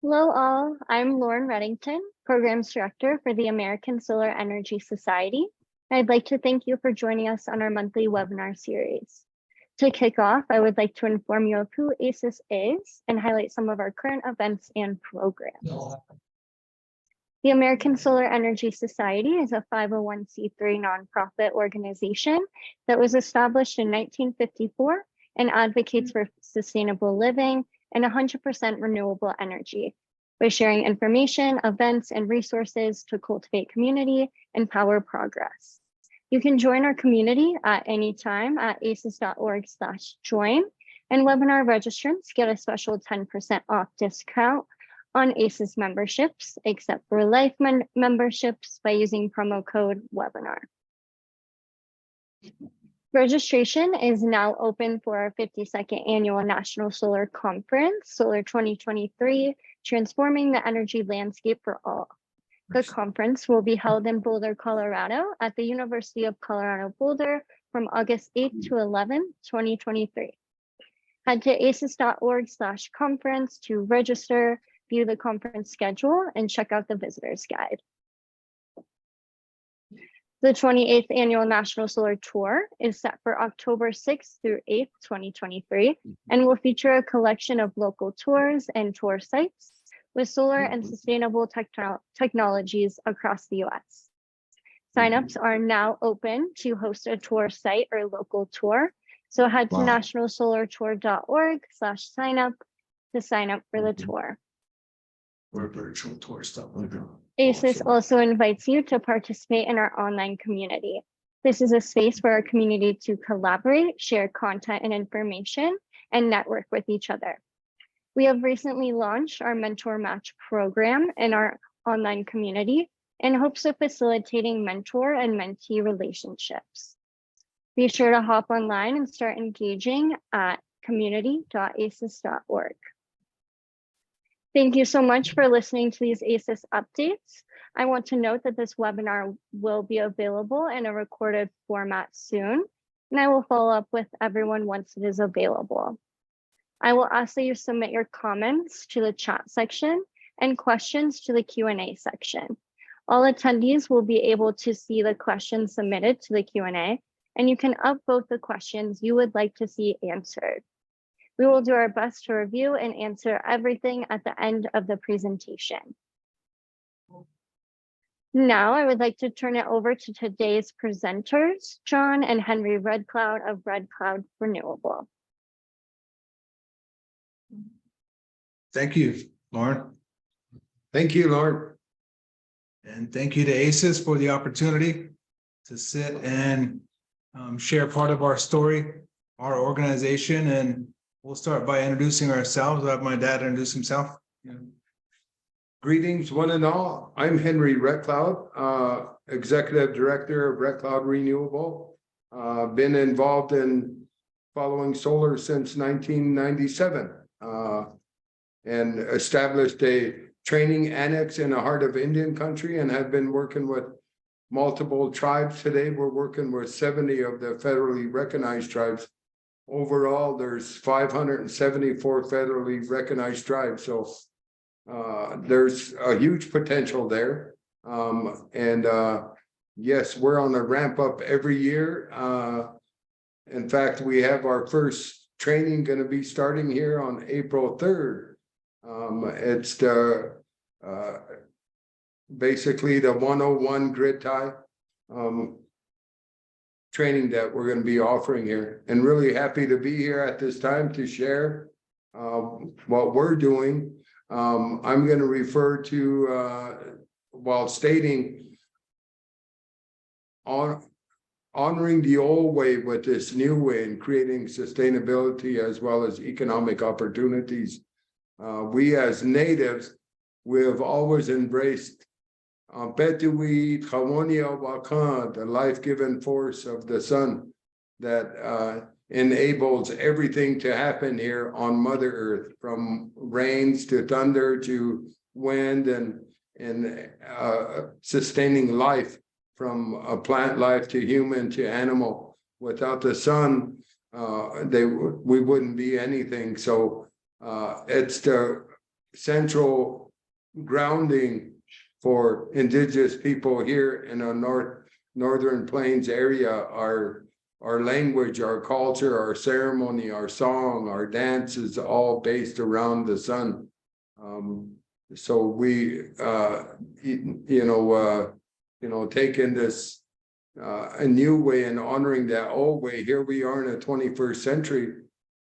Hello all, I'm Lauren Reddington, Programs Director for the American Solar Energy Society. I'd like to thank you for joining us on our monthly webinar series. To kick off, I would like to inform you of who ASES is and highlight some of our current events and programs. The American Solar Energy Society is a 501c3 nonprofit organization that was established in 1954 and advocates for sustainable living and 100% renewable energy by sharing information, events, and resources to cultivate community and power progress. You can join our community at any time at ases.org/join, and webinar registrants get a special 10% off discount on ASES memberships, except for life memberships by using promo code webinar. Registration is now open for our 52nd annual National Solar Conference, Solar 2023, Transforming the Energy Landscape for All. The conference will be held in Boulder, Colorado at the University of Colorado Boulder from August 8th to 11th, 2023. Head to ases.org/conference to register, view the conference schedule, and check out the visitor's guide. The 28th Annual National Solar Tour is set for October 6th through 8th, 2023, and will feature a collection of local tours and tour sites with solar and sustainable technologies across the US. Signups are now open to host a tour site or local tour, so head to nationalsolartour.org/signup to sign up for the tour. Or virtual tour stuff. ASES also invites you to participate in our online community. This is a space for our community to collaborate, share content and information, and network with each other. We have recently launched our Mentor Match program in our online community in hopes of facilitating mentor and mentee relationships. Be sure to hop online and start engaging at community.ases.org. Thank you so much for listening to these ASES updates. I want to note that this webinar will be available in a recorded format soon, and I will follow up with everyone once it is available. I will ask that you submit your comments to the chat section and questions to the Q&A section. All attendees will be able to see the questions submitted to the Q&A, and you can upvote the questions you would like to see answered. We will do our best to review and answer everything at the end of the presentation. Now, I would like to turn it over to today's presenters, John and Henry Red Cloud of Red Cloud Renewable. Thank you, Lauren. Thank you, Lauren. And thank you to ASES for the opportunity to sit and share part of our story, our organization, and we'll start by introducing ourselves. I'll have my dad introduce himself. Yeah. Greetings, one and all. I'm Henry Red Cloud, Executive Director of Red Cloud Renewable. Been involved in following solar since 1997 and established a training annex in the heart of Indian country and have been working with multiple tribes. Today, we're working with 70 of the federally recognized tribes. Overall, there's 574 federally recognized tribes. So there's a huge potential there. Yes, we're on a ramp up every year. In fact, we have our first training going to be starting here on April 3rd. It's the basically the 101 grid tie training that we're going to be offering here, and really happy to be here at this time to share what we're doing. I'm going to refer to while stating honoring the old way with this new way and creating sustainability as well as economic opportunities. We as natives, we have always embraced Petui Hawonia Wakan, the life-giving force of the sun that enables everything to happen here on Mother Earth, from rains to thunder to wind and sustaining life from plant life to human to animal. Without the sun, we wouldn't be anything. So It's the central grounding for Indigenous people here in the Northern Plains area. Our language, our culture, our ceremony, our song, our dance is all based around the sun. So we, taking this a new way and honoring that old way. Here we are in the 21st century.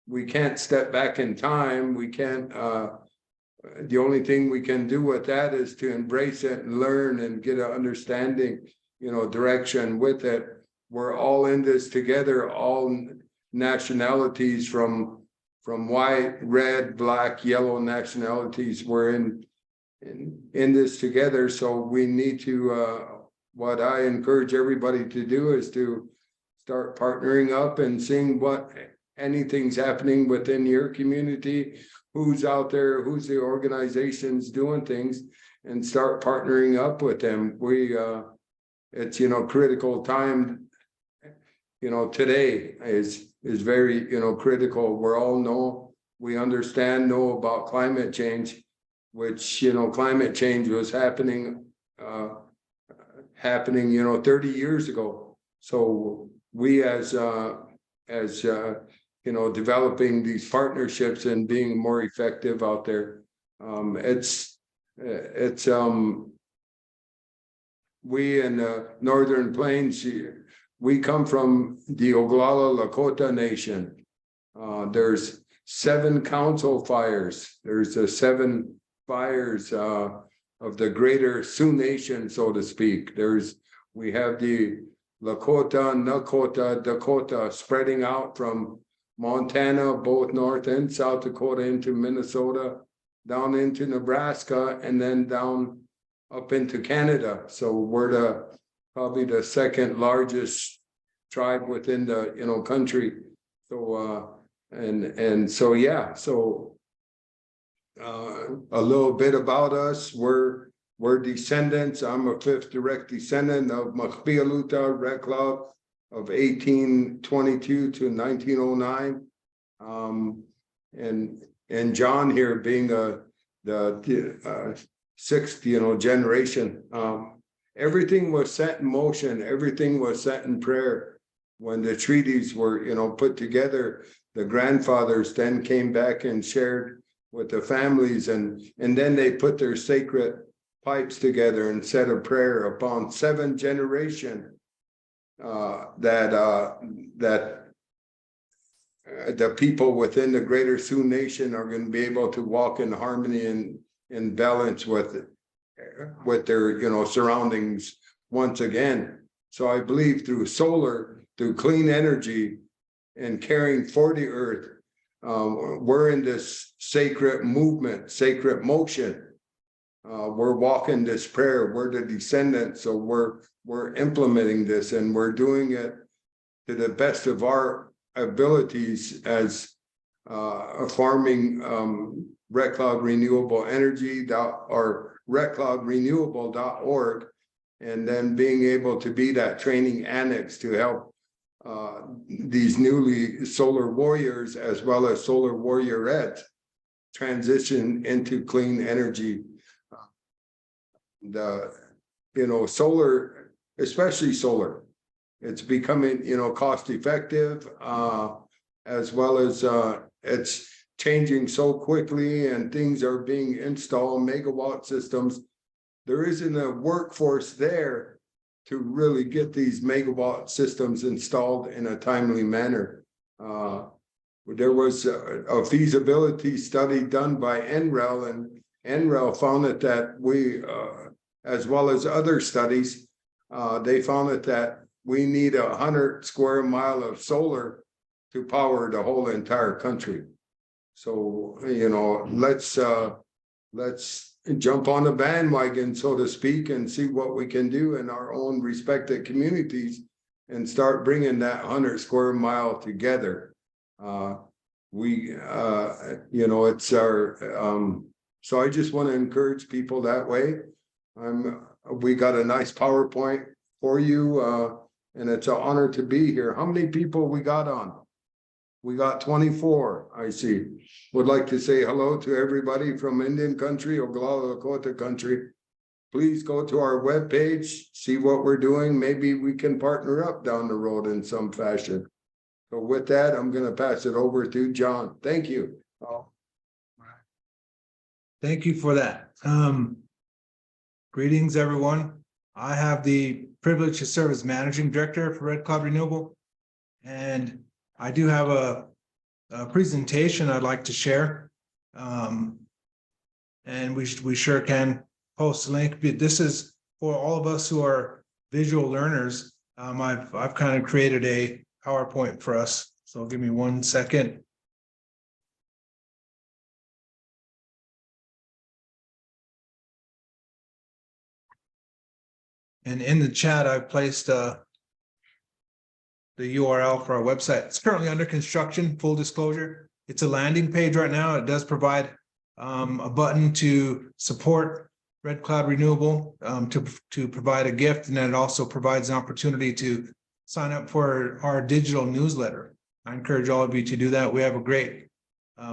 We can't step back in time. We can't. The only thing we can do with that is to embrace it and learn and get an understanding, direction with it. We're all in this together, all nationalities from white, red, black, yellow nationalities. We're in this together. So we need to, what I encourage everybody to do is to start partnering up and seeing what anything's happening within your community, who's out there, who's the organizations doing things, and start partnering up with them. It's, critical time. Today is very, critical. We understand about climate change, which, climate change was happening, 30 years ago. So we as developing these partnerships and being more effective out there. We in the Northern Plains, we come from the Oglala Lakota Nation. There's 7 council fires. There's the 7 fires of the greater Sioux Nation, so to speak. We have the Lakota, Nakota, Dakota spreading out from Montana, both North and South Dakota, into Minnesota, down into Nebraska, and then down up into Canada. So we're probably the second largest tribe within the country. So a little bit about us. We're descendants. I'm a 5th direct descendant of Machpialuta Red Cloud of 1822 to 1909. And John here being the 6th, generation. Everything was set in motion. Everything was set in prayer. When the treaties were, put together, the grandfathers then came back and shared with the families, and then they put their sacred pipes together and said a prayer upon 7 generations that the people within the greater Sioux Nation are going to be able to walk in harmony and in balance with their surroundings once again. So I believe through solar, through clean energy, and caring for the earth, we're in this sacred movement, sacred motion. We're walking this prayer. We're the descendants, so we're implementing this, and we're doing it to the best of our abilities as farming Red Cloud Renewable Energy or redcloudrenewable.org, and then being able to be that training annex to help these newly solar warriors as well as solar warriorettes transition into clean energy. Solar, especially solar, it's becoming cost effective, as well as it's changing so quickly, and things are being installed, megawatt systems. There isn't a workforce there to really get these megawatt systems installed in a timely manner. There was a feasibility study done by NREL, and NREL found that we, as well as other studies, they found that we need 100 square mile of solar to power the whole entire country. So, let's jump on the bandwagon, so to speak, and see what we can do in our own respected communities and start bringing that 100 square mile together. It's our, so I just want to encourage people that way. We got a nice PowerPoint for you, and it's an honor to be here. How many people we got on? We got 24, I see. Would like to say hello to everybody from Indian country, Oglala Lakota country. Please go to our webpage, see what we're doing. Maybe we can partner up down the road in some fashion. So with that, I'm going to pass it over to John. Thank you. Thank you for that. Greetings, everyone. I have the privilege to serve as managing director for Red Cloud Renewable. And I do have a presentation I'd like to share. And we sure can post a link. But this is for all of us who are visual learners. I've kind of created a PowerPoint for us. So give me 1 second. And in the chat, I've placed the URL for our website. It's currently under construction, full disclosure. It's a landing page right now. It does provide a button to support Red Cloud Renewable, to provide a gift, and then it also provides an opportunity to sign up for our digital newsletter. I encourage all of you to do that. We have a great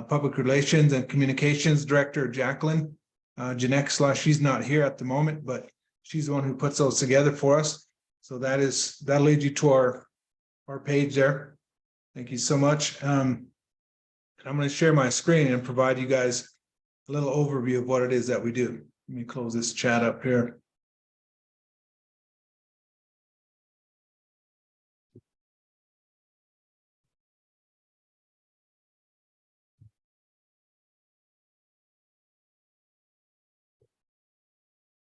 public relations and communications director, Jacqueline Janek. She's not here at the moment, but she's the one who puts those together for us. So that leads you to our page there. Thank you so much. And I'm going to share my screen and provide you guys a little overview of what it is that we do. Let me close this chat up here.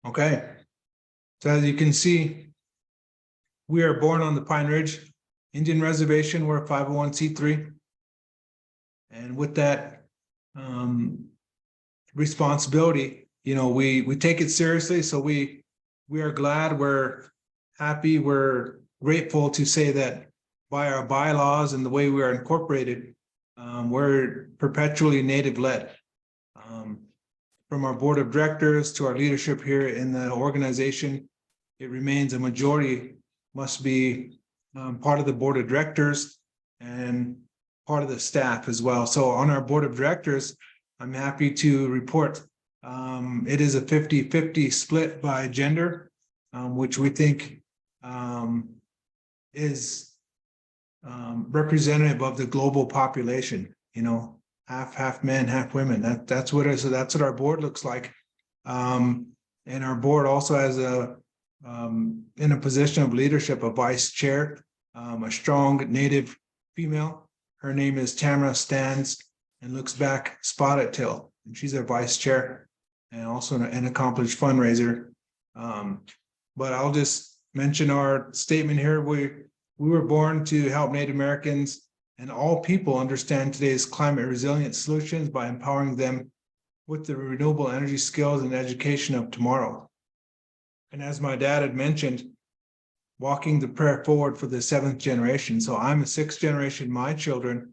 Okay. So as you can see, we are born on the Pine Ridge Indian Reservation. We're a 501c3. And with that responsibility, you know, we take it seriously. So we are glad, we're happy, we're grateful to say that by our bylaws and the way we are incorporated, we're perpetually Native-led. From our board of directors to our leadership here in the organization, it remains a majority must be part of the board of directors and part of the staff as well. So on our board of directors, I'm happy to report it is a 50-50 split by gender, which we think is representative of the global population, you know, half men, half women. That's what it is. So that's what our board looks like. And our board also has in a position of leadership, a vice chair, a strong Native female. Her name is Tamara Stands and looks back spotted tail. And she's our vice chair and also an accomplished fundraiser. But I'll just mention our statement here. We were born to help Native Americans and all people understand today's climate resilient solutions by empowering them with the renewable energy skills and education of tomorrow. And as my dad had mentioned, walking the prayer forward for the 7th generation. So I'm a 6th generation. My children,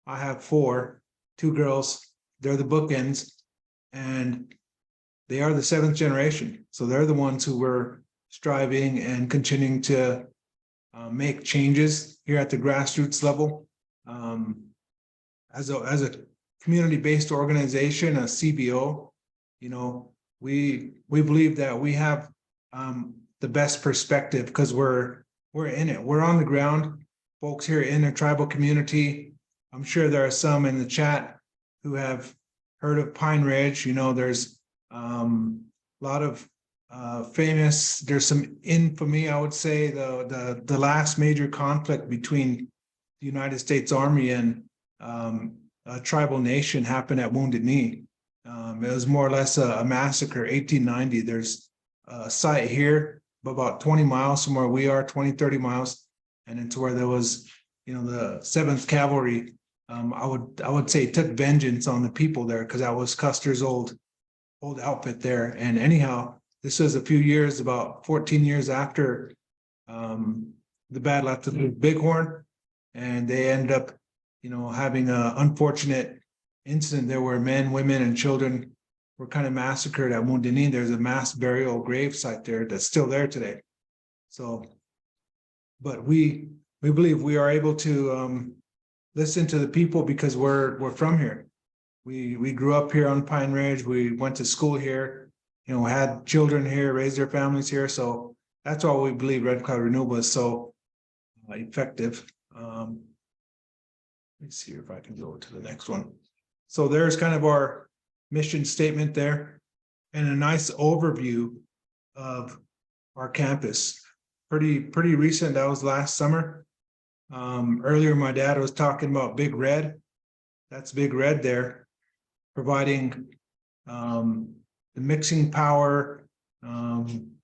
I have 4, 2 girls. They're the bookends, and they are the 7th generation. So they're the ones who were striving and continuing to make changes here at the grassroots level. As a community-based organization, a CBO, you know, we believe that we have the best perspective because we're in it. We're on the ground, folks here in a tribal community. I'm sure there are some in the chat who have heard of Pine Ridge. You know, there's a lot of famous. There's some infamy, I would say. The last major conflict between the United States Army and a tribal nation happened at Wounded Knee. It was more or less a massacre. 1890. There's a site here about 20 miles from where we are, 20, 30 miles, and it's where there was, you know, the 7th Cavalry. I would say took vengeance on the people there because that was Custer's old outfit there. And anyhow, this was a few years, about 14 years after the battle at the Bighorn, and they ended up, you know, having an unfortunate incident there where men, women, and children were kind of massacred at Wounded Knee. There's a mass burial grave site there that's still there today. So, but we believe we are able to listen to the people because we're from here. We grew up here on Pine Ridge. We went to school here, had children here, raised their families here. So that's why we believe Red Cloud Renewable is so effective. Let me see if I can go to the next one. So there's kind of our mission statement there and a nice overview of our campus. Pretty recent. That was last summer. Earlier, my dad was talking about Big Red. That's Big Red there, providing the mixing power and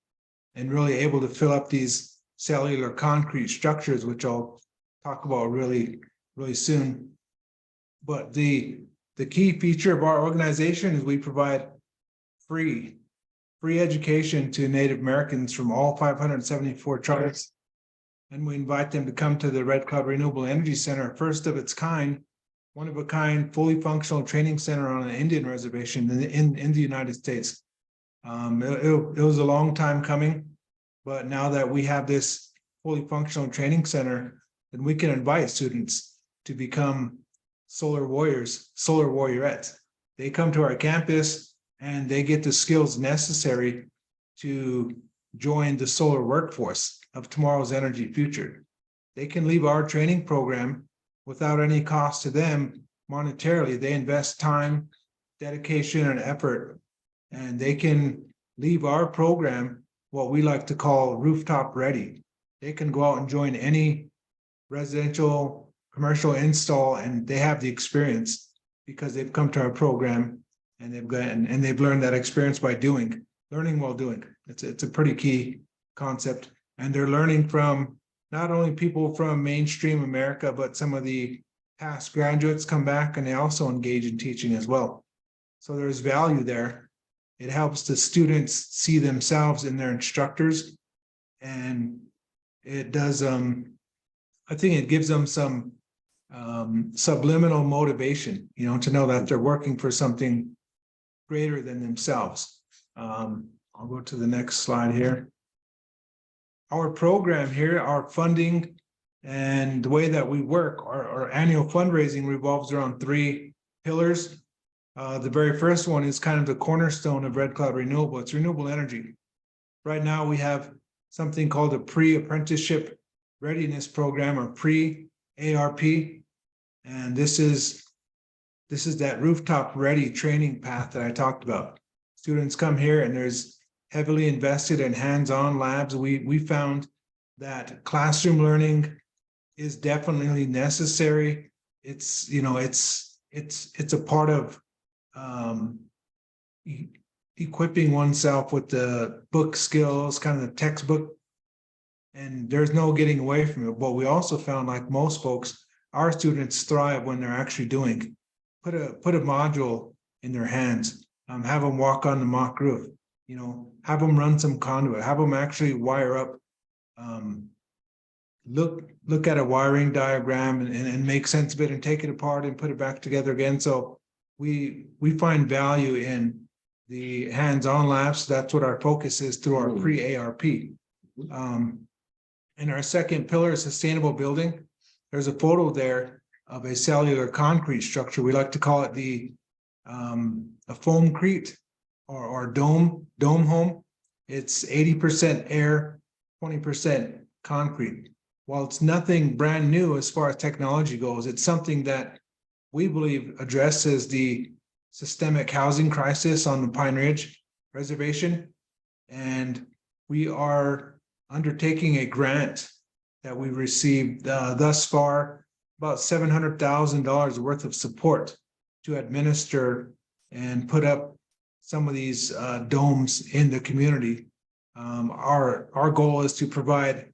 really able to fill up these cellular concrete structures, which I'll talk about really soon. But the key feature of our organization is we provide free education to Native Americans from all 574 tribes. And we invite them to come to the Red Cloud Renewable Energy Center, first of its kind, one of a kind, fully functional training center on an Indian reservation in the United States. It was a long time coming, but now that we have this fully functional training center, then we can invite students to become solar warriors, solar warriorettes. They come to our campus and they get the skills necessary to join the solar workforce of tomorrow's energy future. They can leave our training program without any cost to them monetarily. They invest time, dedication, and effort, and they can leave our program, what we like to call rooftop ready. They can go out and join any residential, commercial install, and they have the experience because they've come to our program and they've learned that experience by learning while doing. It's a pretty key concept. And they're learning from not only people from mainstream America, but some of the past graduates come back and they also engage in teaching as well. So there's value there. It helps the students see themselves in their instructors. And it does, I think it gives them some subliminal motivation, to know that they're working for something greater than themselves. I'll go to the next slide here. Our program here, our funding and the way that we work, our annual fundraising revolves around 3 pillars. The very first one is kind of the cornerstone of Red Cloud Renewable. It's renewable energy. Right now we have something called a pre-apprenticeship readiness program, or pre-ARP. And this is that rooftop ready training path that I talked about. Students come here and there's heavily invested in hands-on labs. We found that classroom learning is definitely necessary. It's a part of equipping oneself with the book skills, kind of the textbook, and there's no getting away from it. But we also found, like most folks, our students thrive when they're actually doing. Put a module in their hands, have them walk on the mock roof, have them run some conduit, have them actually wire up, look at a wiring diagram and make sense of it and take it apart and put it back together again. So we find value in the hands-on labs. That's what our focus is through our pre-ARP. And our second pillar is sustainable building. There's a photo there of a cellular concrete structure. We like to call it a foamcrete or dome home. It's 80% air, 20% concrete. While it's nothing brand new as far as technology goes, it's something that we believe addresses the systemic housing crisis on the Pine Ridge Reservation. And we are undertaking a grant that we received thus far, about $700,000 worth of support to administer and put up some of these domes in the community. Our goal is to provide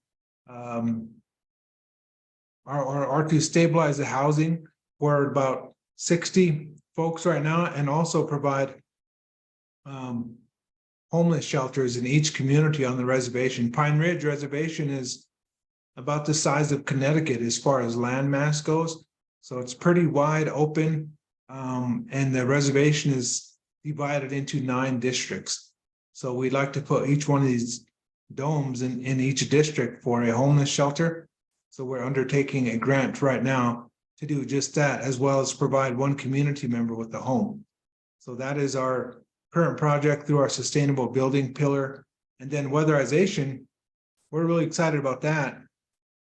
or to stabilize the housing for about 60 folks right now, and also provide homeless shelters in each community on the reservation. Pine Ridge Reservation is about the size of Connecticut as far as land mass goes. So it's pretty wide open, and the reservation is divided into 9 districts. So we'd like to put each one of these domes in each district for a homeless shelter. So we're undertaking a grant right now to do just that, as well as provide one community member with a home. So that is our current project through our sustainable building pillar. And then weatherization, we're really excited about that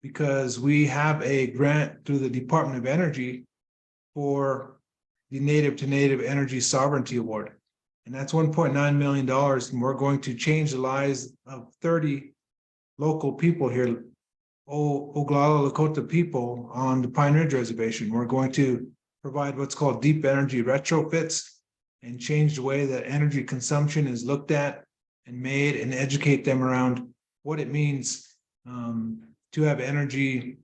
because we have a grant through the Department of Energy for the Native to Native Energy Sovereignty Award. And that's $1.9 million. And we're going to change the lives of 30 local people here, Oglala Lakota people on the Pine Ridge Reservation. We're going to provide what's called deep energy retrofits and change the way that energy consumption is looked at and made, and educate them around what it means to have energy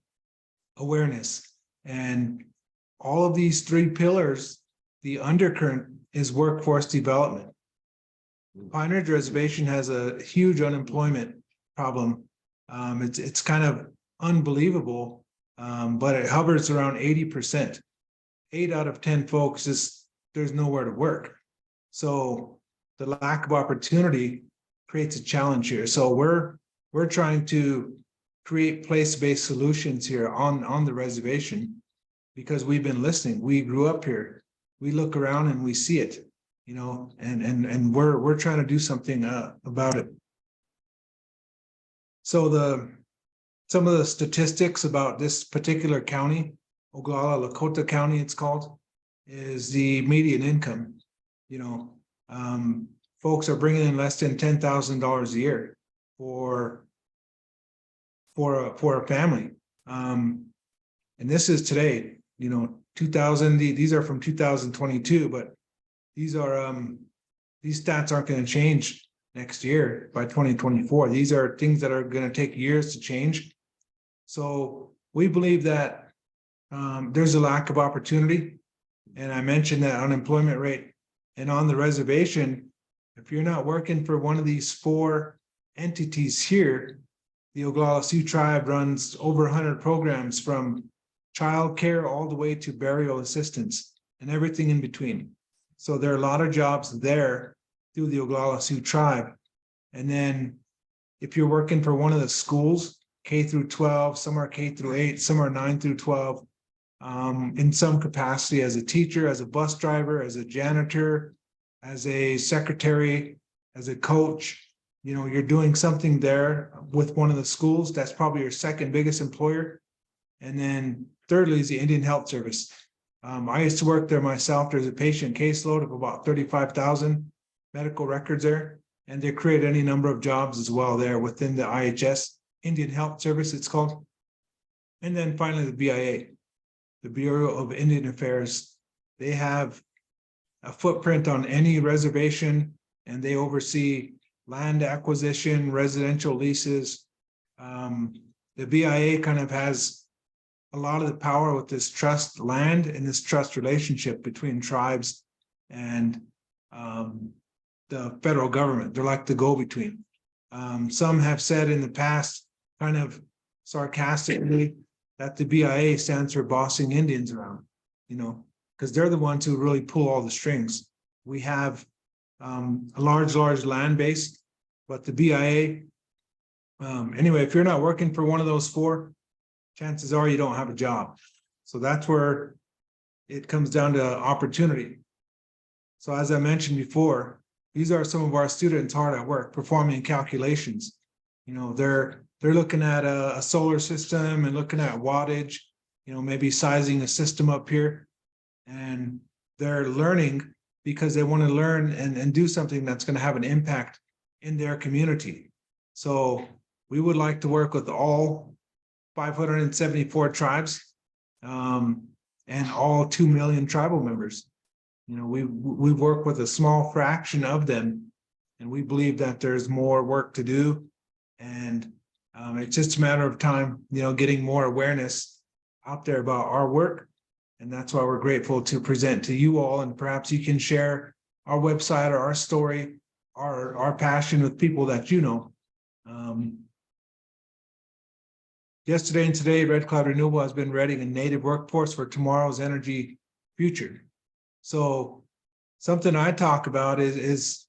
awareness. And all of these three pillars, the undercurrent is workforce development. Pine Ridge Reservation has a huge unemployment problem. It's kind of unbelievable, but it hovers around 80%. 8 out of 10 folks there's nowhere to work. So the lack of opportunity creates a challenge here. So we're trying to create place-based solutions here on the reservation because we've been listening. We grew up here. We look around and we see it, you know, and we're trying to do something about it. So some of the statistics about this particular county, Oglala Lakota County, it's called, is the median income. You know, folks are bringing in less than $10,000 a year for a family. And this is today, you know, 2000. These are from 2022, but these stats aren't going to change next year by 2024. These are things that are going to take years to change. So we believe that there's a lack of opportunity. And I mentioned that unemployment rate. And on the reservation, if you're not working for one of these 4 entities here, the Oglala Sioux tribe runs over 100 programs from childcare all the way to burial assistance and everything in between. So there are a lot of jobs there through the Oglala Sioux tribe. And then if you're working for one of the schools, K through 12, some are K through 8, some are 9 through 12, in some capacity as a teacher, as a bus driver, as a janitor, as a secretary, as a coach, you know, you're doing something there with one of the schools. That's probably your second biggest employer. And then thirdly is the Indian Health Service. I used to work there myself. There's a patient caseload of about 35,000 medical records there, and they create any number of jobs as well there within the IHS, Indian Health Service it's called. And then finally the BIA, the Bureau of Indian Affairs. They have a footprint on any reservation, and they oversee land acquisition, residential leases. The BIA kind of has a lot of the power with this trust land and this trust relationship between tribes and the federal government. They're like the go-between. Some have said in the past, kind of sarcastically, that the BIA stands for bossing Indians around, you know, because they're the ones who really pull all the strings. We have a large land base, but the BIA, anyway, if you're not working for one of those 4, chances are you don't have a job. So that's where it comes down to opportunity. So as I mentioned before, these are some of our students hard at work performing calculations. You know, they're looking at a solar system and looking at wattage, you know, maybe sizing a system up here, and they're learning because they want to learn and do something that's going to have an impact in their community. So we would like to work with all 574 tribes and all 2 million tribal members. You know, we work with a small fraction of them, and we believe that there's more work to do, and it's just a matter of time, you know, getting more awareness out there about our work. And that's why we're grateful to present to you all, and perhaps you can share our website or our story, our passion with people that you know. Yesterday and today, Red Cloud Renewable has been readying a native workforce for tomorrow's energy future. So something I talk about is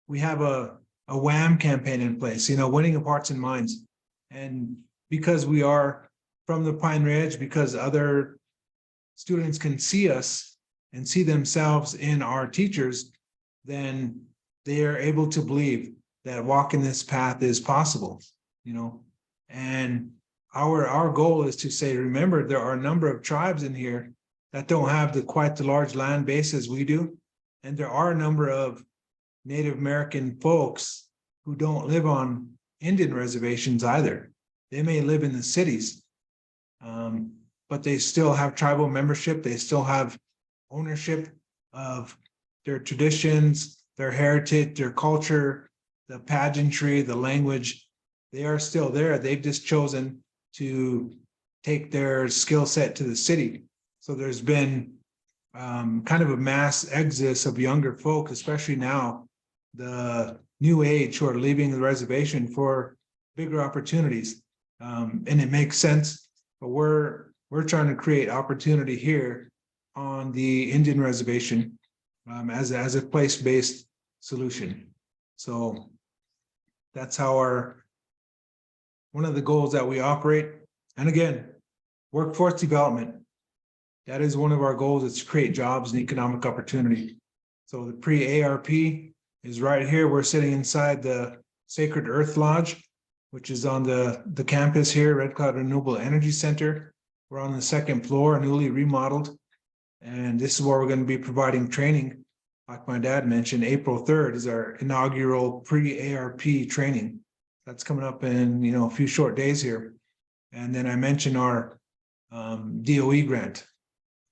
we have a WHAM campaign in place, you know, winning of hearts and minds. And because we are from the Pine Ridge, because other students can see us and see themselves in our teachers, then they are able to believe that walking this path is possible, and our goal is to say, remember, there are a number of tribes in here that don't have quite the large land base as we do. And there are a number of Native American folks who don't live on Indian reservations either. They may live in the cities, but they still have tribal membership. They still have ownership of their traditions, their heritage, their culture, the pageantry, the language. They are still there. They've just chosen to take their skill set to the city. So there's been kind of a mass exodus of younger folk, especially now, the new age, who are leaving the reservation for bigger opportunities. And it makes sense, but we're trying to create opportunity here on the Indian reservation as a place-based solution. So that's how one of the goals that we operate. And again, workforce development. That is one of our goals, is to create jobs and economic opportunity. So the pre-ARP is right here. We're sitting inside the Sacred Earth Lodge, which is on the campus here, Red Cloud Renewable Energy Center. We're on the second floor, newly remodeled. And this is where we're going to be providing training. Like my dad mentioned, April 3rd is our inaugural pre-ARP training. That's coming up in a few short days here. And then I mentioned our DOE grant.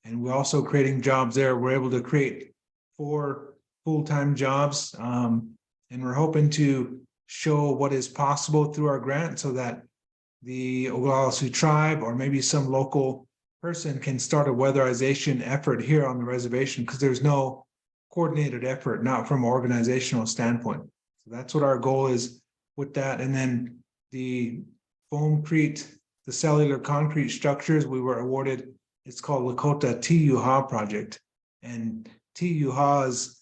And we're also creating jobs there. We're able to create 4 full-time jobs. And we're hoping to show what is possible through our grant so that the Oglala Sioux tribe or maybe some local person can start a weatherization effort here on the reservation, because there's no coordinated effort, not from an organizational standpoint. So that's what our goal is with that. And then the foamcrete, the cellular concrete structures we were awarded, it's called Lakota Tiyuha project. And Tiyuha is,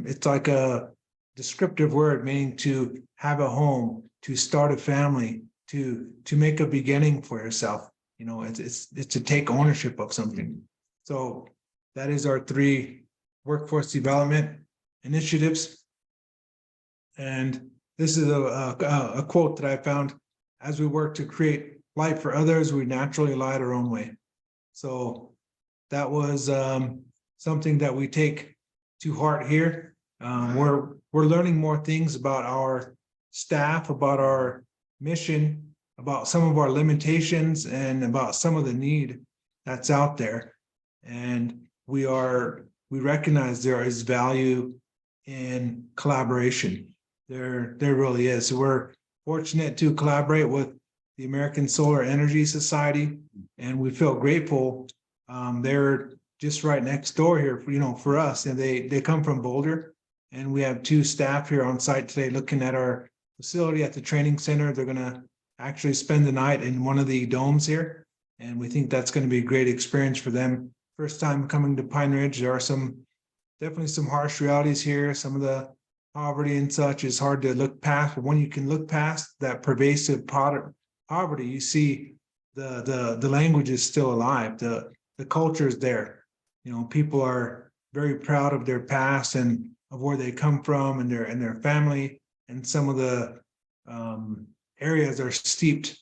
it's like a descriptive word meaning to have a home, to start a family, to make a beginning for yourself. It's to take ownership of something. So that is our 3 workforce development initiatives. And this is a quote that I found: as we work to create light for others, we naturally light our own way. So that was something that we take to heart here. We're learning more things about our staff, about our mission, about some of our limitations, and about some of the need that's out there. And we recognize there is value in collaboration. There really is. So we're fortunate to collaborate with the American Solar Energy Society, and we feel grateful. They're just right next door here, for us, and they come from Boulder, and we have 2 staff here on site today looking at our facility at the training center. They're going to actually spend the night in one of the domes here, and we think that's going to be a great experience for them. First time coming to Pine Ridge. There are definitely some harsh realities here. Some of the poverty and such is hard to look past, but when you can look past that pervasive poverty, you see the language is still alive. The culture is there. People are very proud of their past and of where they come from and their family. And some of the areas are steeped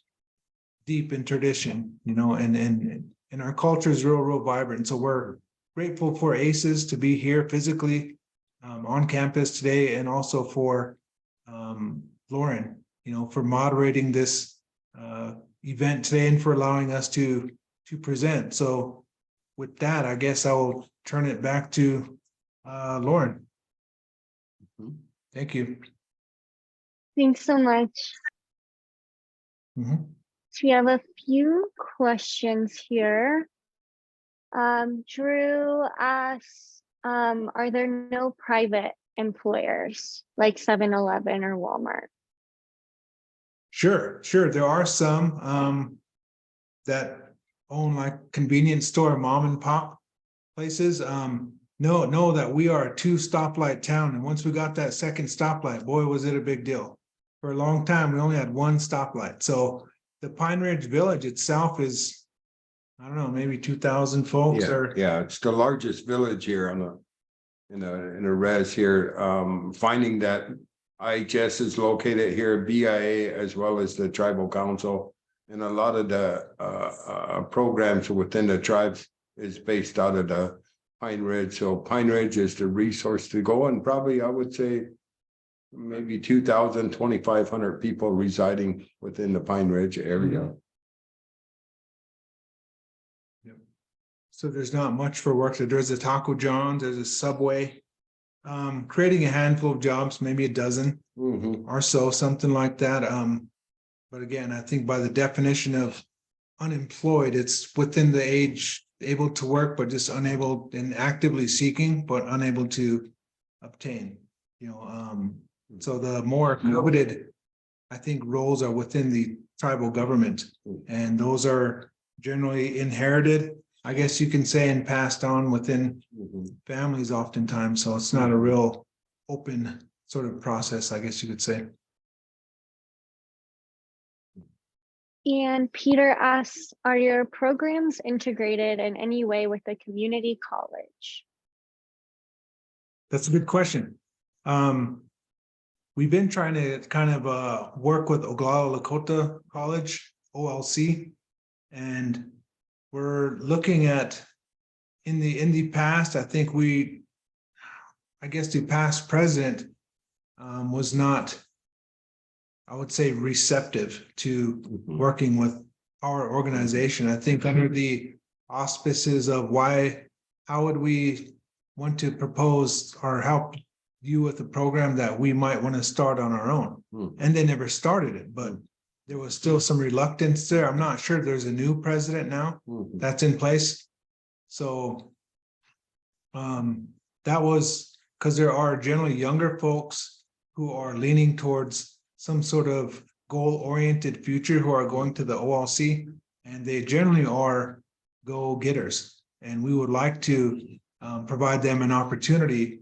deep in tradition, and our culture is real vibrant. So we're grateful for ASES to be here physically on campus today, and also for Lauren, for moderating this event today and for allowing us to present. So with that, I guess I will turn it back to Lauren. Thank you. Thanks so much. Mhm. So we have a few questions here. Drew asks, are there no private employers like 7-Eleven or Walmart? Sure. There are some that own like convenience store, mom and pop places. Know that we are a 2 stoplight town, and once we got that second stoplight, boy, was it a big deal. For a long time, we only had 1 stoplight. So the Pine Ridge Village itself is I don't know, maybe 2,000 folks or. Yeah, it's the largest village here on in a res here. Finding that IHS is located here, BIA, as well as the tribal council. And a lot of the programs within the tribes is based out of the Pine Ridge. So Pine Ridge is the resource to go, and probably I would say maybe 2,000, 2,500 people residing within the Pine Ridge area. So there's not much for work. There's a Taco John's, there's a Subway. Creating a handful of jobs, maybe a dozen or so, something like that. But again, I think by the definition of unemployed, it's within the age able to work, but just unable and actively seeking, but unable to obtain. So the more coveted, I think, roles are within the tribal government, and those are generally inherited, I guess you can say, and passed on within families oftentimes. So it's not a real open sort of process, I guess you could say. And Peter asks, are your programs integrated in any way with the community college? That's a good question. We've been trying to kind of work with Oglala Lakota College, OLC, and we're looking at in the past, I think the past president was not, I would say, receptive to working with our organization. I think under the auspices of how would we want to propose or help you with a program that we might want to start on our own. And they never started it, but there was still some reluctance there. I'm not sure there's a new president now that's in place. So that was because there are generally younger folks who are leaning towards some sort of goal-oriented future who are going to the OLC, and they generally are go-getters. And we would like to provide them an opportunity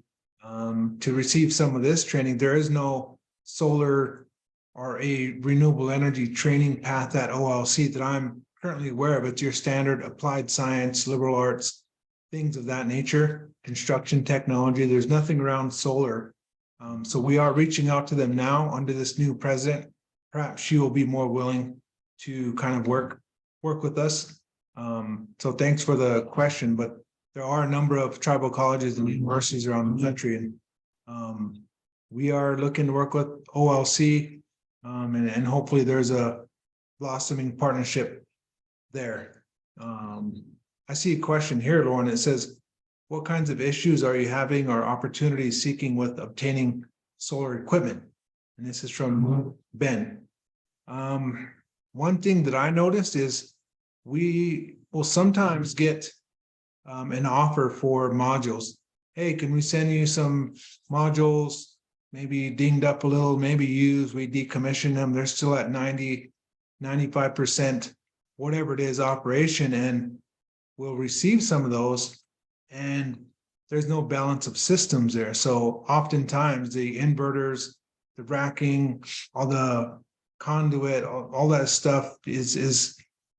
to receive some of this training. There is no solar or a renewable energy training path at OLC that I'm currently aware of. It's your standard applied science, liberal arts, things of that nature, construction technology. There's nothing around solar. So we are reaching out to them now under this new president. Perhaps she will be more willing to kind of work with us. So thanks for the question, but there are a number of tribal colleges and universities around the country, and we are looking to work with OLC, and hopefully there's a blossoming partnership there. I see a question here, Lauren. It says, what kinds of issues are you having or opportunities seeking with obtaining solar equipment? And this is from Ben. One thing that I noticed is we will sometimes get an offer for modules. Hey, can we send you some modules, maybe dinged up a little, maybe used, we decommission them, they're still at 90, 95%, whatever it is, operation, and we'll receive some of those, and there's no balance of systems there. So oftentimes the inverters, the racking, all the conduit, all that stuff is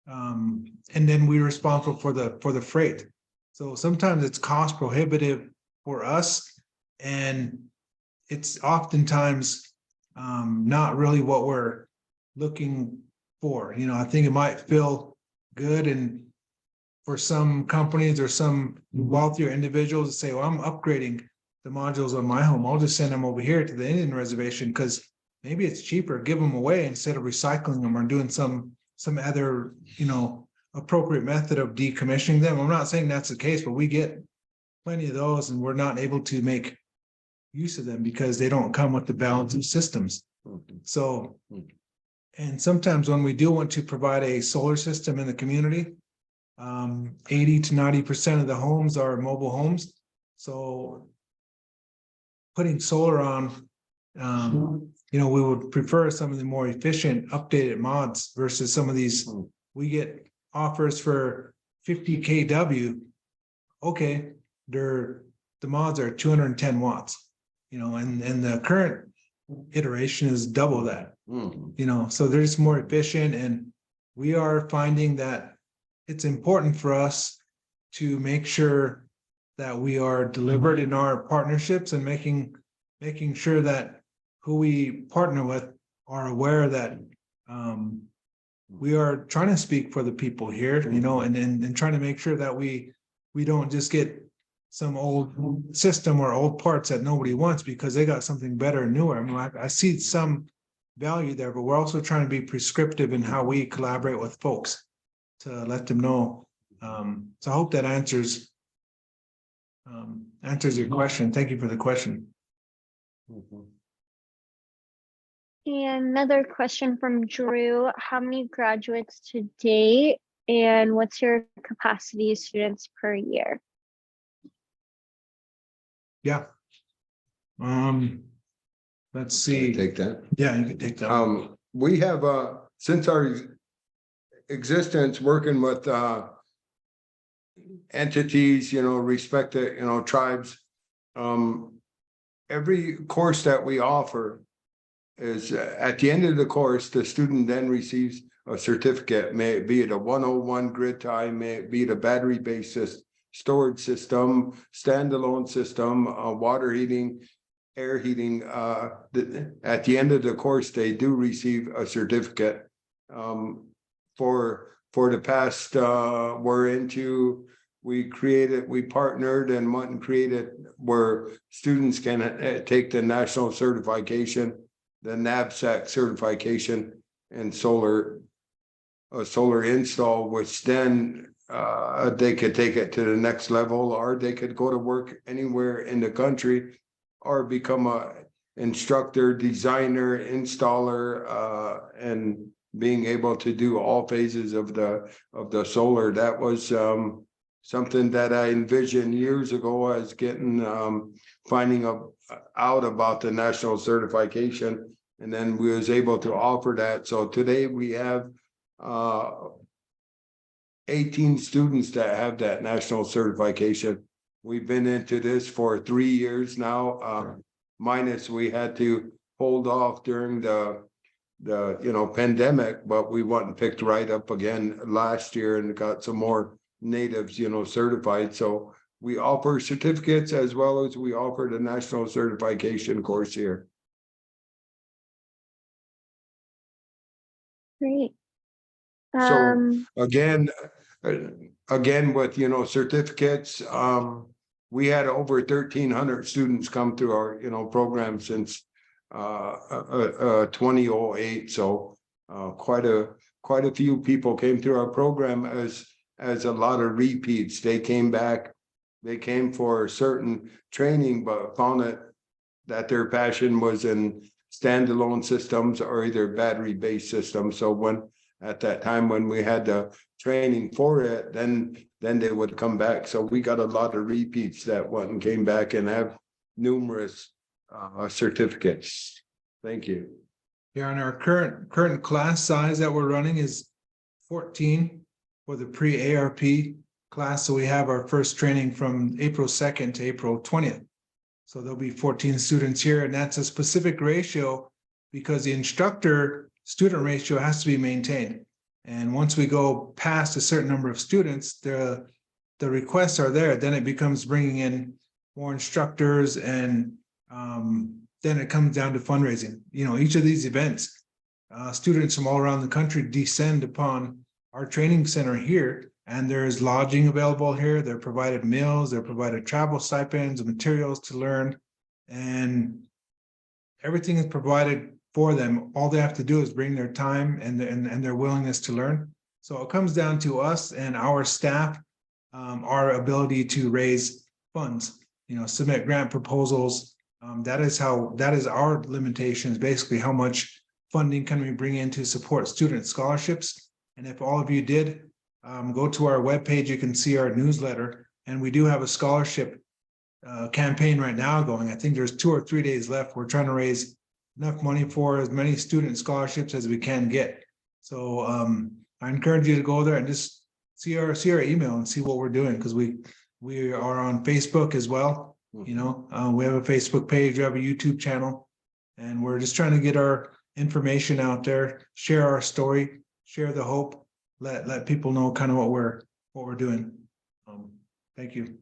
and then we're responsible for the freight. So sometimes it's cost prohibitive for us, and it's oftentimes not really what we're looking for. I think it might feel good and for some companies or some wealthier individuals to say, well, I'm upgrading the modules on my home. I'll just send them over here to the Indian reservation because maybe it's cheaper, give them away instead of recycling them or doing some other, appropriate method of decommissioning them. I'm not saying that's the case, but we get plenty of those, and we're not able to make use of them because they don't come with the balance of systems. So, and sometimes when we do want to provide a solar system in the community, 80 to 90% of the homes are mobile homes. So putting solar on, we would prefer some of the more efficient updated mods versus some of these. We get offers for 50 kW. Okay, the mods are 210 watts, and the current iteration is double that, so they're just more efficient. And we are finding that it's important for us to make sure that we are delivered in our partnerships and making sure that who we partner with are aware that we are trying to speak for the people here, and trying to make sure that we don't just get some old system or old parts that nobody wants because they got something better and newer. I mean, I see some value there, but we're also trying to be prescriptive in how we collaborate with folks to let them know. So I hope that answers your question. Thank you for the question. And another question from Drew. How many graduates to date, and what's your capacity of students per year? Yeah. Let's see. Take that. Yeah, you can take that. We have since our existence working with entities, respected, tribes. Every course that we offer is at the end of the course, the student then receives a certificate, may it be it a 101 grid tie, may it be it a battery-based storage system, standalone system, water heating, air heating. At the end of the course, they do receive a certificate. For the past, we partnered and went and created where students can take the national certification, the NABSAC certification, and solar install, which then they could take it to the next level, or they could go to work anywhere in the country, or become a instructor, designer, installer, and being able to do all phases of the solar. That was something that I envisioned years ago as finding out about the national certification, and then we was able to offer that. So today we have 18 students that have that national certification. We've been into this for 3 years now, minus we had to hold off during the pandemic, but we went and picked right up again last year and got some more natives, certified. So we offer certificates as well as we offer the national certification course here. Great. So again with certificates, we had over 1,300 students come through our program since 2008. So quite a few people came through our program as a lot of repeats. They came back, they came for certain training, but found that their passion was in standalone systems or either battery-based systems. So at that time when we had the training for it, then they would come back. So we got a lot of repeats that went and came back and have numerous certificates. Thank you. Yeah, and our current class size that we're running is 14 for the pre-ARP class. So we have our first training from April 2nd to April 20th. So there'll be 14 students here, and that's a specific ratio because the instructor-student ratio has to be maintained. And once we go past a certain number of students, the requests are there. Then it becomes bringing in more instructors, and then it comes down to fundraising. Each of these events, students from all around the country descend upon our training center here, and there's lodging available here. They're provided meals, they're provided travel stipends, materials to learn, and everything is provided for them. All they have to do is bring their time and their willingness to learn. So it comes down to us and our staff, our ability to raise funds, submit grant proposals. That is our limitations, basically how much funding can we bring in to support student scholarships. And if all of you did go to our webpage, you can see our newsletter, and we do have a scholarship campaign right now going. I think there's 2 or 3 days left. We're trying to raise enough money for as many student scholarships as we can get. So I encourage you to go there and just see our email and see what we're doing, because we are on Facebook as well. We have a Facebook page, we have a YouTube channel, and we're just trying to get our information out there, share our story, share the hope, let people know kind of what we're doing. Thank you.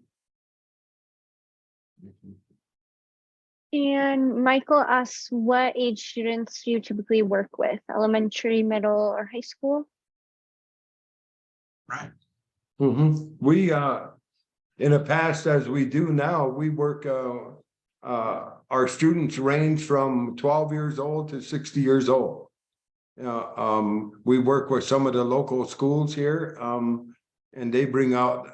And Michael asks, what age students do you typically work with? Elementary, middle, or high school? Right. We in the past, as we do now, we work our students range from 12 years old to 60 years old. We work with some of the local schools here, and they bring out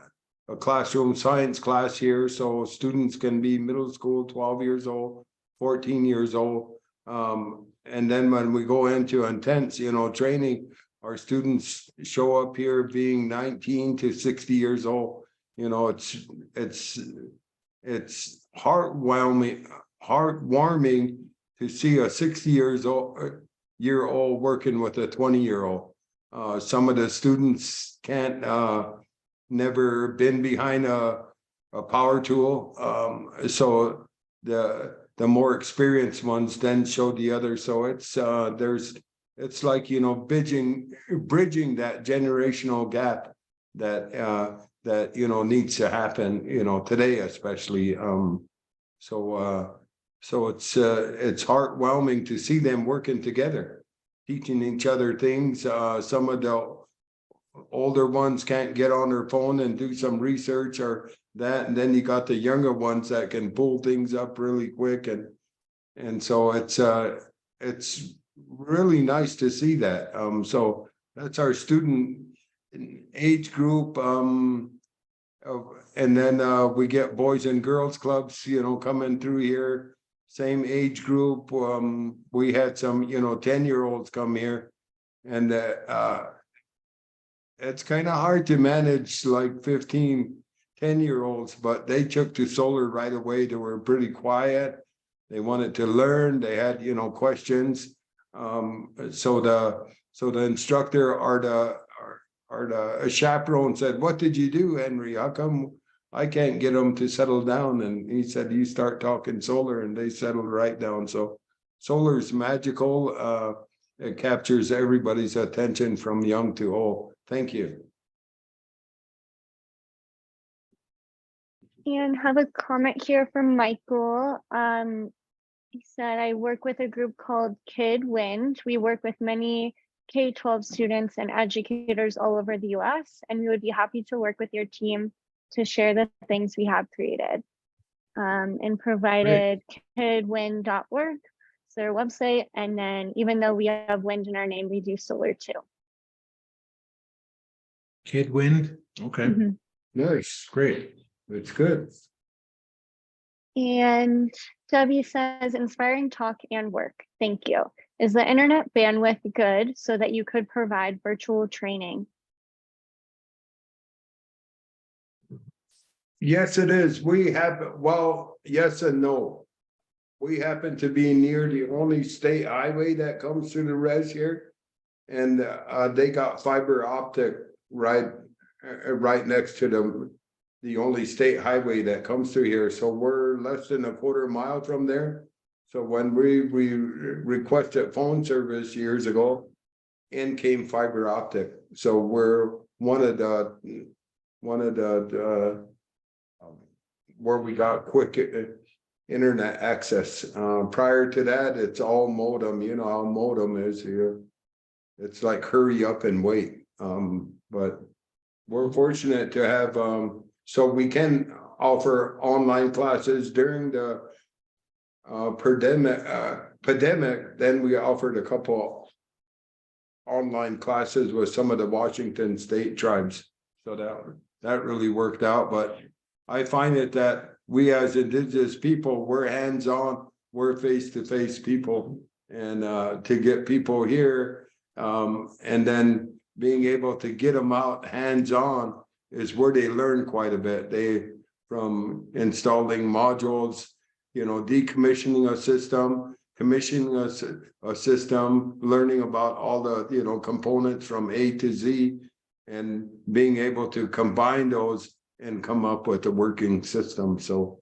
a classroom science class here, so students can be middle school, 12 years old, 14 years old. And then when we go into intense, training, our students show up here being 19 to 60 years old. It's heartwarming to see a 60-year-old working with a 20-year-old. Some of the students can't never been behind a power tool, so the more experienced ones then show the others. So it's like bridging that generational gap that needs to happen today, especially. So it's heartwarming to see them working together, teaching each other things. Some of the older ones can't get on their phone and do some research or that, and then you got the younger ones that can pull things up really quick, and so it's really nice to see that. So that's our student age group, and then we get boys and girls clubs coming through here, same age group. We had some 10-year-olds come here, and it's kind of hard to manage like 10-year-olds, but they took to solar right away. They were pretty quiet. They wanted to learn. They had questions. So the instructor or the chaperone said, "What did you do, Henry? How come I can't get them to settle down?" And he said, "You start talking solar," and they settled right down. So solar is magical. It captures everybody's attention from young to old. Thank you. And have a comment here from Michael. He said, I work with a group called Kid Wind. We work with many K-12 students and educators all over the US, and we would be happy to work with your team to share the things we have created. And provided kidwind.org, it's their website. And then even though we have wind in our name, we do solar too. Kid Wind. Okay. Nice. Great. It's good. And Debbie says, inspiring talk and work. Thank you. Is the internet bandwidth good so that you could provide virtual training? Yes, it is. We have, well, yes and no. We happen to be near the only state highway that comes through the res here. And they got fiber optic right next to the only state highway that comes through here. So we're less than a quarter mile from there. So when we requested phone service years ago, in came fiber optic. So we're one of the where we got quick internet access. Prior to that, it's all modem. You know how modem is here. It's like hurry up and wait. But we're fortunate to have so we can offer online classes during the pandemic. Then we offered a couple online classes with some of the Washington state tribes. So that really worked out. But I find it that we as Indigenous people, we're hands-on, we're face-to-face people, and to get people here, and then being able to get them out hands-on is where they learn quite a bit. They from installing modules, decommissioning a system, commissioning a system, learning about all the components from A to Z, and being able to combine those and come up with a working system. So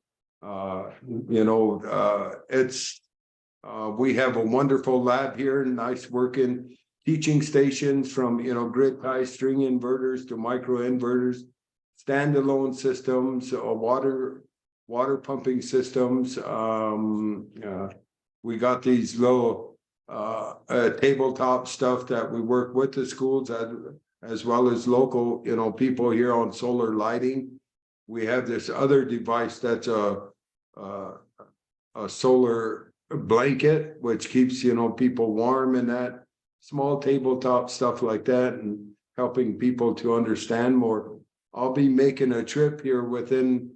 it's we have a wonderful lab here, nice working teaching stations from, grid tie string inverters to micro inverters, standalone systems, water pumping systems. We got these little tabletop stuff that we work with the schools as well as local, people here on solar lighting. We have this other device that's a solar blanket, which keeps, people warm, and that small tabletop stuff like that, and helping people to understand more. I'll be making a trip here within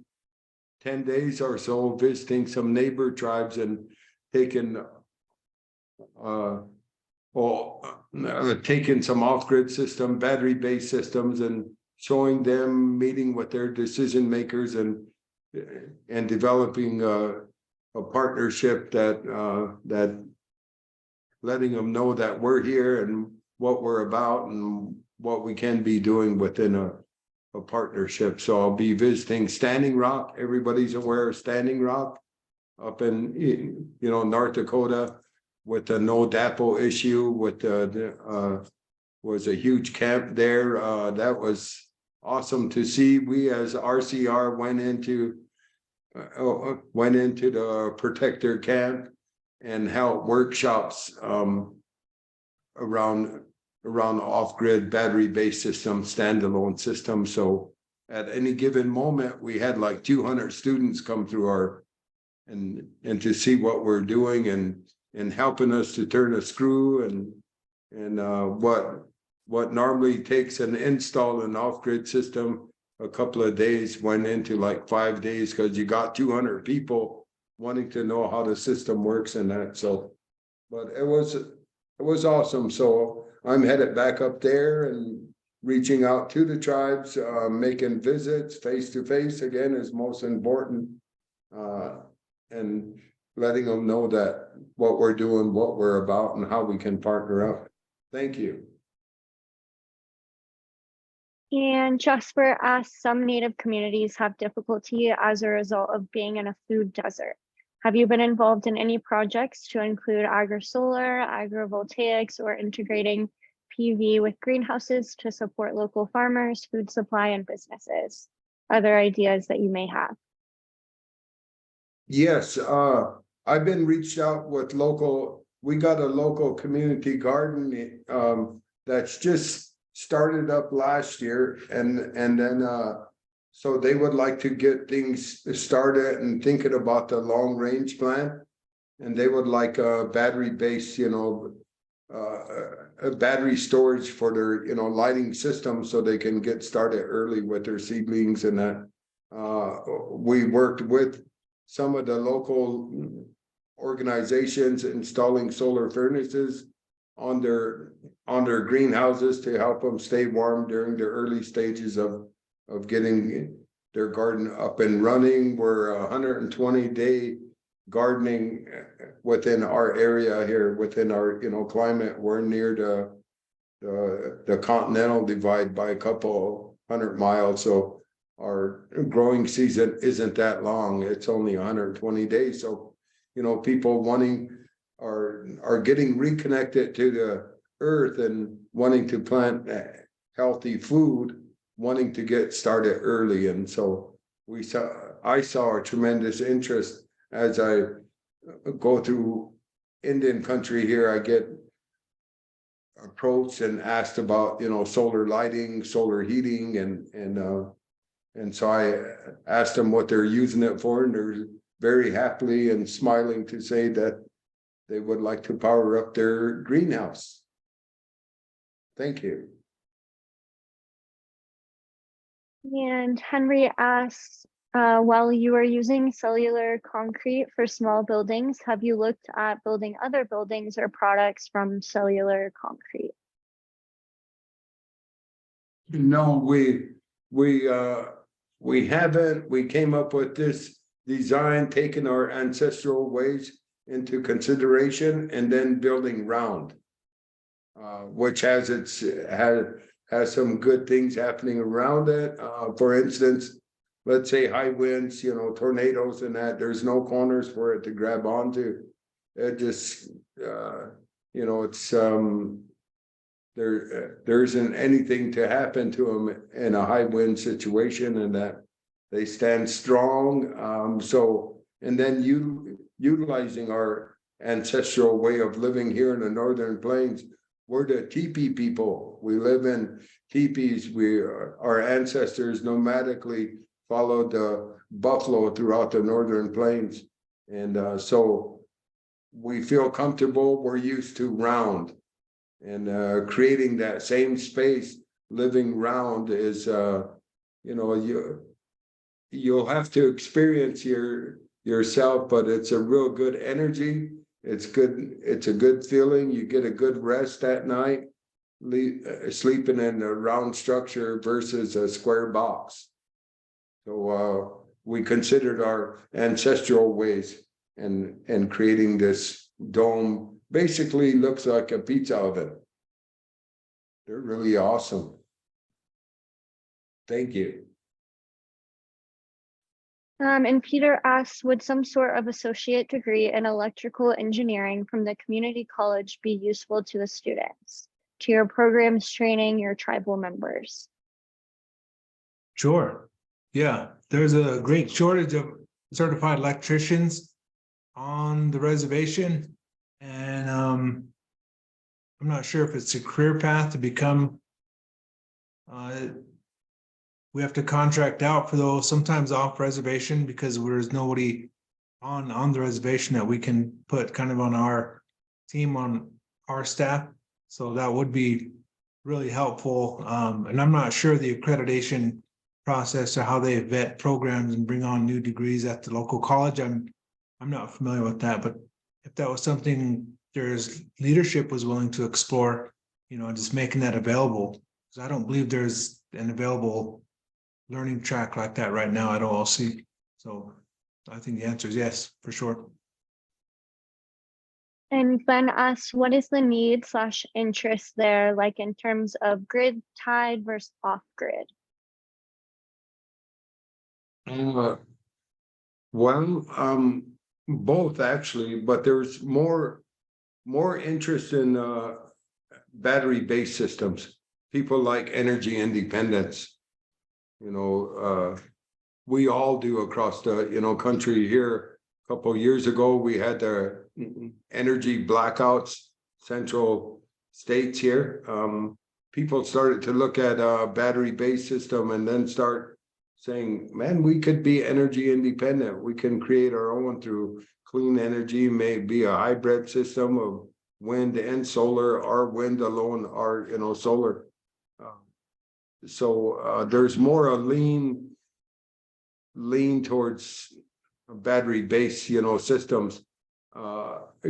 10 days or so, visiting some neighbor tribes and taking taking some off-grid system, battery-based systems, and showing them, meeting with their decision makers, and developing a partnership that letting them know that we're here and what we're about and what we can be doing within a partnership. So I'll be visiting Standing Rock. Everybody's aware of Standing Rock up in North Dakota, with the no DAPO issue, with was a huge camp there. That was awesome to see. We as RCR went into the protector camp and held workshops around off-grid battery-based systems, standalone systems. So at any given moment, we had like 200 students come through and to see what we're doing and helping us to turn a screw, and what normally takes an install an off-grid system a couple of days went into like 5 days, because you got 200 people wanting to know how the system works and that. So, but it was awesome. So I'm headed back up there and reaching out to the tribes, making visits face to face again is most important, and letting them know that what we're doing, what we're about, and how we can partner up. Thank you. And Jasper asks, some Native communities have difficulty as a result of being in a food desert. Have you been involved in any projects to include agri-solar, agrivoltaics, or integrating PV with greenhouses to support local farmers, food supply, and businesses? Other ideas that you may have? Yes, I've been reached out with we got a local community garden that's just started up last year, and then so they would like to get things started and thinking about the long range plan, and they would like a battery based, a battery storage for their, lighting system, so they can get started early with their seedlings and that. We worked with some of the local organizations installing solar furnaces on their greenhouses to help them stay warm during the early stages of getting their garden up and running. We're 120-day gardening within our area here, within our climate. We're near the continental divide by a couple 100 miles, so our growing season isn't that long. It's only 120 days. So people are getting reconnected to the earth and wanting to plant healthy food, wanting to get started early. And so I saw a tremendous interest as I go through Indian country here. I get approached and asked about solar lighting, solar heating, and so I asked them what they're using it for, and they're very happily and smiling to say that they would like to power up their greenhouse. Thank you. And Henry asks, while you are using cellular concrete for small buildings, have you looked at building other buildings or products from cellular concrete? No, we haven't. We came up with this design, taking our ancestral ways into consideration, and then building round, which has some good things happening around it. For instance, let's say high winds, tornadoes and that, there's no corners for it to grab onto. It just, it's there isn't anything to happen to them in a high wind situation, and that they stand strong. And then utilizing our ancestral way of living here in the Northern Plains. We're the teepee people. We live in teepees. Our ancestors nomadically followed the buffalo throughout the Northern Plains. And so we feel comfortable. We're used to round, and creating that same space, living round is, you'll have to experience yourself, but it's a real good energy. It's good. It's a good feeling. You get a good rest at night, sleeping in a round structure versus a square box. So we considered our ancestral ways and creating this dome. Basically looks like a pizza oven. They're really awesome. Thank you. And Peter asks, would some sort of associate degree in electrical engineering from the community college be useful to the students, to your programs training your tribal members? Sure. Yeah, there's a great shortage of certified electricians on the reservation. And I'm not sure if it's a career path to become, we have to contract out for those, sometimes off reservation, because there's nobody on the reservation that we can put kind of on our team, on our staff. So that would be really helpful. And I'm not sure the accreditation process or how they vet programs and bring on new degrees at the local college. I'm not familiar with that, but if that was something there's leadership was willing to explore, just making that available, because I don't believe there's an available learning track like that right now at OLC. So I think the answer is yes, for sure. And Ben asks, what is the need / interest there, like in terms of grid tied versus off grid? Both actually, but there's more interest in battery-based systems. People like energy independence. We all do across the country here. A couple of years ago, we had the energy blackouts, central states here. People started to look at a battery-based system and then start saying, man, we could be energy independent. We can create our own through clean energy, maybe a hybrid system of wind and solar, or wind alone, or solar. So there's more a lean towards battery-based, systems.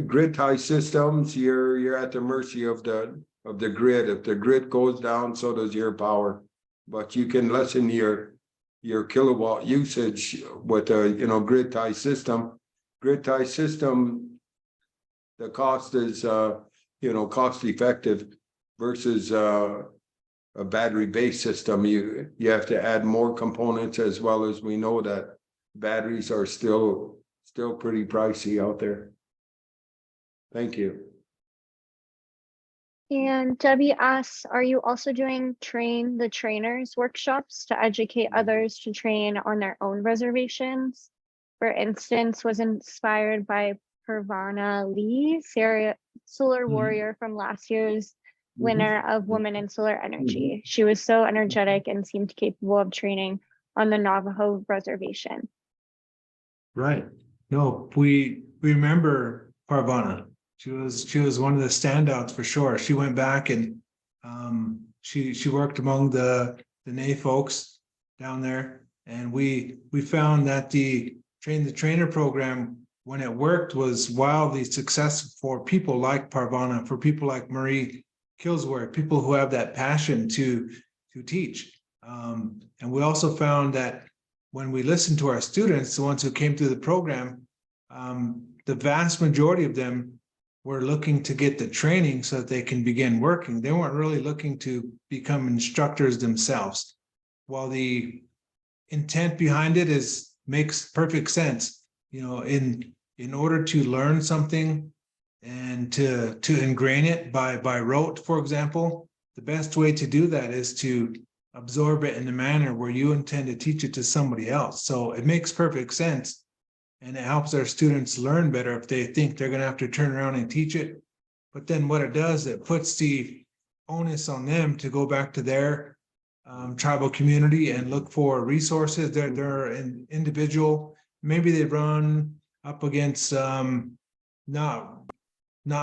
Grid tie systems, you're at the mercy of the grid. If the grid goes down, so does your power. But you can lessen your kilowatt usage with a grid tie system. Grid tie system, the cost is cost effective versus a battery-based system. You have to add more components, as well as we know that batteries are still pretty pricey out there. Thank you. And Debbie asks, are you also doing train the trainers workshops to educate others to train on their own reservations? For instance, was inspired by Purvana Lee, solar warrior from last year's winner of Women in Solar Energy. She was so energetic and seemed capable of training on the Navajo reservation. Right. No, we remember Parvana. She was one of the standouts for sure. She went back and she worked among the Navajo folks down there, and we found that the Train the Trainer program, when it worked, was wildly successful for people like Parvana, for people like Marie Killsworth, people who have that passion to teach. And we also found that when we listened to our students, the ones who came through the program, the vast majority of them were looking to get the training so that they can begin working. They weren't really looking to become instructors themselves. While the intent behind it makes perfect sense, in order to learn something and to ingrain it by rote, for example, the best way to do that is to absorb it in the manner where you intend to teach it to somebody else. So it makes perfect sense. And it helps our students learn better if they think they're going to have to turn around and teach it. But then what it does, it puts the onus on them to go back to their tribal community and look for resources. They're an individual. Maybe they run up against not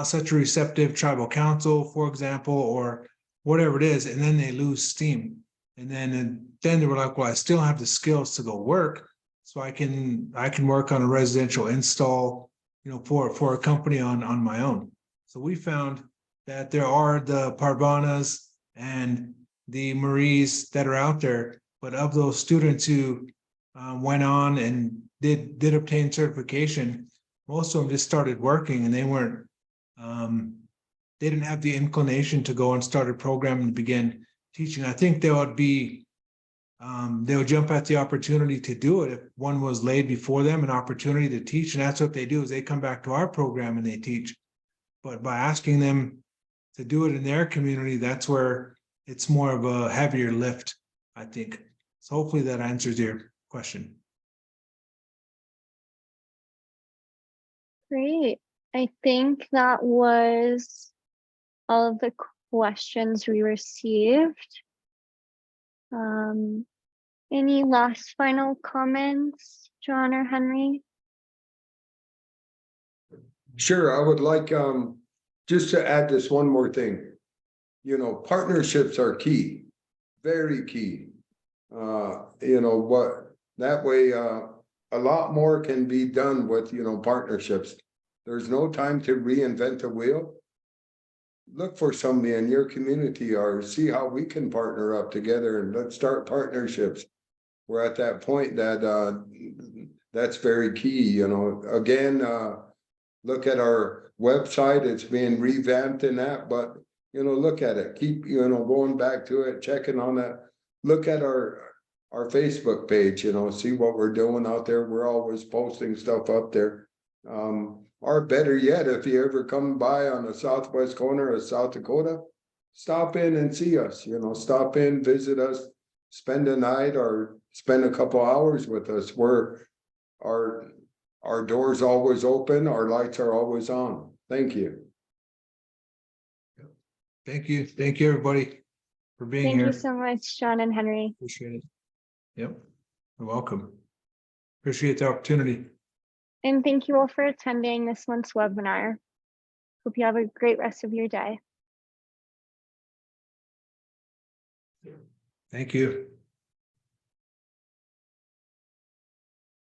such a receptive tribal council, for example, or whatever it is, and then they lose steam. And then they were like, well, I still have the skills to go work, so I can work on a residential install, for a company on my own. So we found that there are the Parvanas and the Maries that are out there, but of those students who went on and did obtain certification, most of them just started working, and they weren't they didn't have the inclination to go and start a program and begin teaching. I think they would jump at the opportunity to do it if one was laid before them, an opportunity to teach. And that's what they do, is they come back to our program and they teach. But by asking them to do it in their community, that's where it's more of a heavier lift, I think. So hopefully that answers your question. Great. I think that was all of the questions we received. Any last final comments, John or Henry? Sure, I would like just to add this one more thing. Partnerships are key, very key. That way a lot more can be done with partnerships. There's no time to reinvent the wheel. Look for somebody in your community or see how we can partner up together, and let's start partnerships. We're at that point that that's very key. Again, look at our website, it's being revamped in that, but look at it, keep going back to it, checking on that. Look at our Facebook page, see what we're doing out there. We're always posting stuff up there. Or better yet, if you ever come by on the southwest corner of South Dakota, stop in and see us. Stop in, visit us, spend a night or spend a couple hours with us. Our doors always open, our lights are always on. Thank you. Thank you everybody for being here. Thank you so much, John and Henry. Appreciate it. Yep, you're welcome. Appreciate the opportunity. And thank you all for attending this month's webinar. Hope you have a great rest of your day. Thank you.